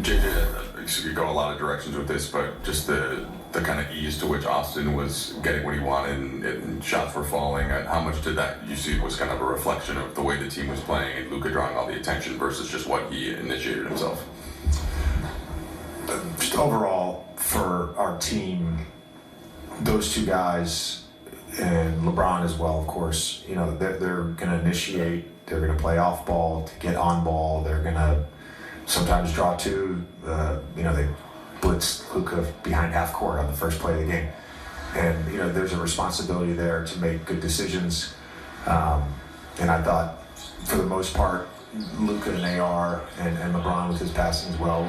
JJ, you could go a lot of directions with this, but just the kind of ease to which Austin was getting what he wanted and shots were falling, and how much did that you see was kind of a reflection of the way the team was playing and Luka drawing all the attention versus just what he initiated himself? Just overall, for our team, those two guys, and LeBron as well, of course, they're going to initiate, they're going to play off ball to get on ball, they're going to sometimes draw two, they blitz Luka behind half court on the first play of the game. And, there's a responsibility there to make good decisions. And I thought, for the most part, Luka and AR and LeBron with his passing as well,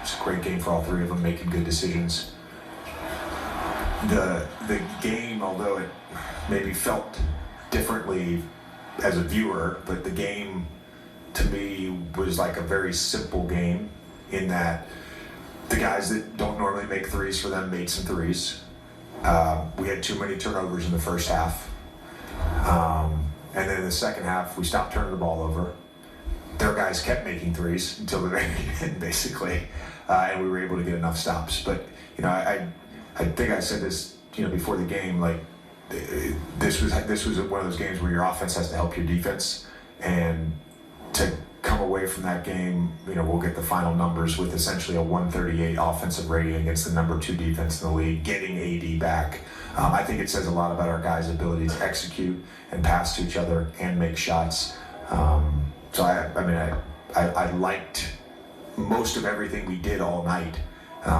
it's a great game for all three of them, making good decisions. The game, although it maybe felt differently as a viewer, but the game to me was like a very simple game in that the guys that don't normally make threes for them made some threes. We had too many turnovers in the first half. And then in the second half, we stopped turning the ball over. Their guys kept making threes until the very end, basically. And we were able to get enough stops. But, I think I said this, before the game, like, this was one of those games where your offense has to help your defense. And to come away from that game, we'll get the final numbers with essentially a 138 offensive rating against the number 2 defense in the league, getting AD back. I think it says a lot about our guys' ability to execute and pass to each other and make shots. So I liked most of everything we did all night.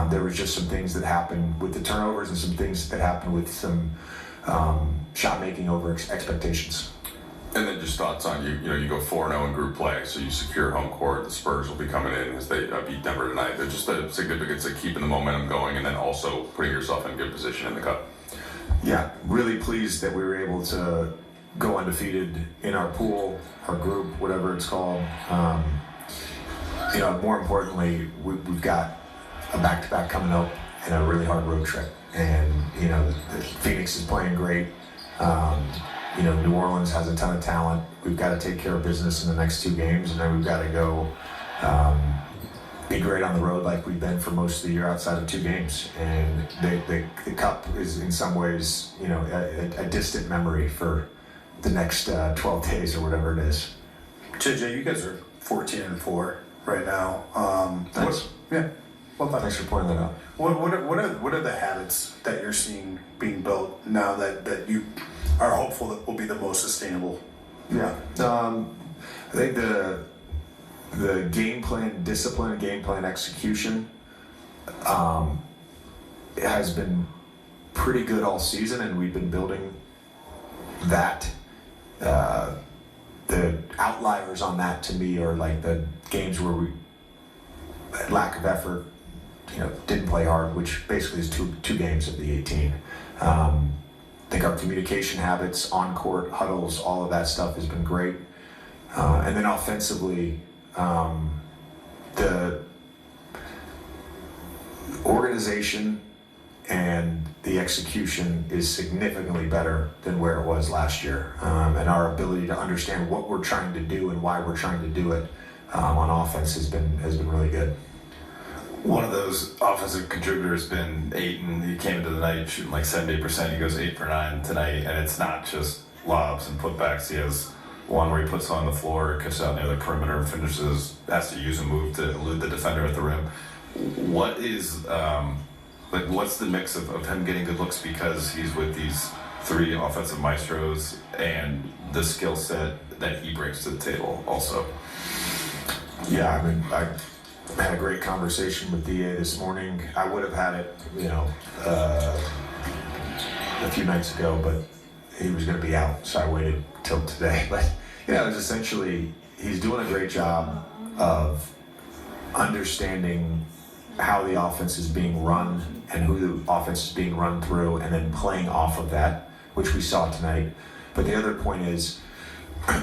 There was just some things that happened with the turnovers and some things that happened with some shot making over expectations. And then just thoughts on you go 4-0 in group play, so you secure home court. The Spurs will be coming in as they beat Denver tonight. There's just the significance of keeping the momentum going and then also putting yourself in a good position in the cup. Yeah, really pleased that we were able to go undefeated in our pool, our group, whatever it's called. More importantly, we've got a back-to-back coming up and a really hard road trip. And, Phoenix is playing great. New Orleans has a ton of talent. We've got to take care of business in the next 2 games, and then we've got to go be great on the road like we've been for most of the year outside of 2 games. And the Cup is in some ways, a distant memory for the next 12 days or whatever it is. JJ, you guys are 14-4 right now. Thanks. Well, thanks for pointing that out. What are the habits that you're seeing being built now that you are hopeful that will be the most sustainable? Yeah, I think the game plan discipline and game plan execution has been pretty good all season, and we've been building that. The outliers on that to me are like the games where we lack of effort, didn't play hard, which basically is two games of the 18. I think our communication habits, on-court huddles, all of that stuff has been great. And then offensively, the organization and the execution is significantly better than where it was last year. And our ability to understand what we're trying to do and why we're trying to do it on offense has been really good. One of those offensive contributors has been Ayton. He came into the night shooting like 70%. He goes 8 for 9 tonight, and it's not just lobs and putbacks. He has one where he puts on the floor, cuts out near the perimeter, finishes, has to use a move to elude the defender at the rim. What is what's the mix of him getting good looks because he's with these 3 offensive maestros and the skill set that he brings to the table also? Yeah, I had a great conversation with DA this morning. I would have had it, a few nights ago, but he was going to be out, so I waited till today. But it was essentially, he's doing a great job of understanding how the offense is being run and who the offense is being run through, and then playing off of that, which we saw tonight. But the other point is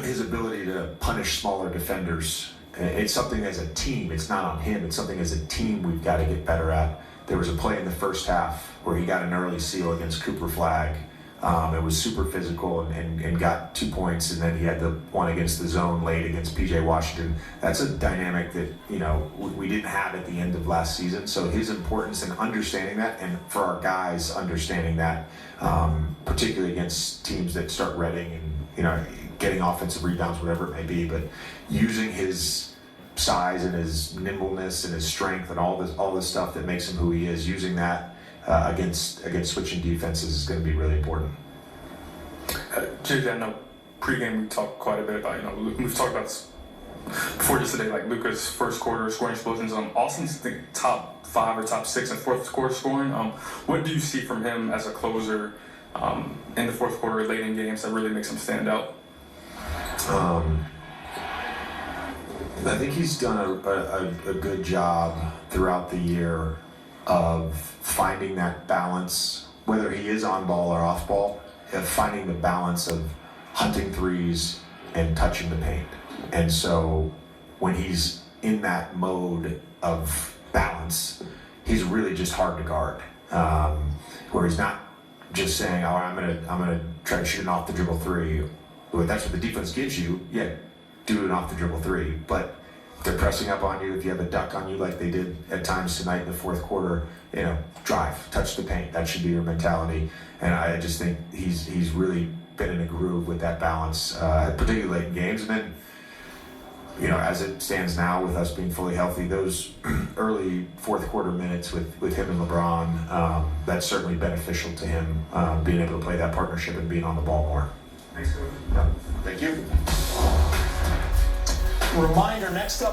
his ability to punish smaller defenders. It's something as a team, it's not on him, it's something as a team we've got to get better at. There was a play in the first half where he got an early seal against Cooper Flagg, It was super physical and got 2 points, and then he had the one against the zone late against PJ Washington. That's a dynamic that we didn't have at the end of last season. So his importance in understanding that, and for our guys understanding that, particularly against teams that start reading and getting offensive rebounds, whatever it may be, but using his size and his nimbleness and his strength and all this stuff that makes him who he is, using that against switching defenses is going to be really important. JJ, I know pregame we talked quite a bit about, we've talked about this before just today, like Luka's first quarter scoring explosions. Austin's I think top 5 or top 6 in fourth quarter scoring. What do you see from him as a closer in the fourth quarter, late in games, that really makes him stand out? I think he's done a good job throughout the year of finding that balance, whether he is on ball or off ball, of finding the balance of hunting threes and touching the paint. And so when he's in that mode of balance, he's really just hard to guard. Where he's not just saying, "Oh, I'm gonna try to shoot an off the dribble three." Well, that's what the defense gives you. Yeah, do an off the dribble three. But if they're pressing up on you, if you have a duck on you like they did at times tonight in the fourth quarter, drive, touch the paint. That should be your mentality. And I just think he's really been in a groove with that balance, particularly late in games. And then, as it stands now with us being fully healthy, those early fourth quarter minutes with him and LeBron, that's certainly beneficial to him, being able to play that partnership and being on the ball more. Thanks, Coach. Yeah. Thank you. Reminder, next up.